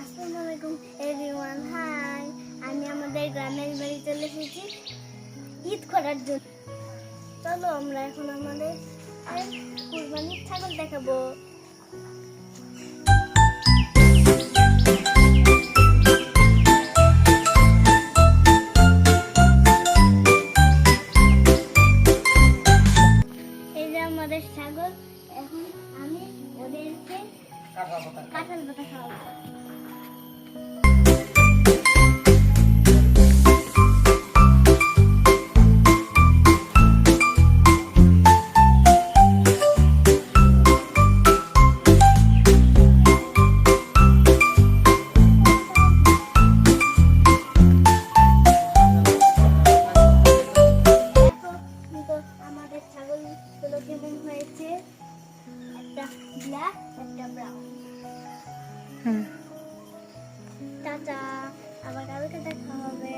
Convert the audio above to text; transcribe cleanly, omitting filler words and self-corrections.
আসসালামু আলাইকুম everyone, high. আমি আমাদের গ্রামের বাড়ি চলে এসেছি ঈদ করার জন্য। চলো আমরা এখন আমাদের কুরবানির ছাগল দেখাবো। এই যে আমাদের ছাগল, এখন আমি ওদেরকে কাঁঠাল পাতা খাওয়াবো। আমাদের ছাগলগুলো কেমন হয়েছে, একটা ব্ল্যাক একটা ব্রাউন। টাটা, আবার কালকে দেখা হবে।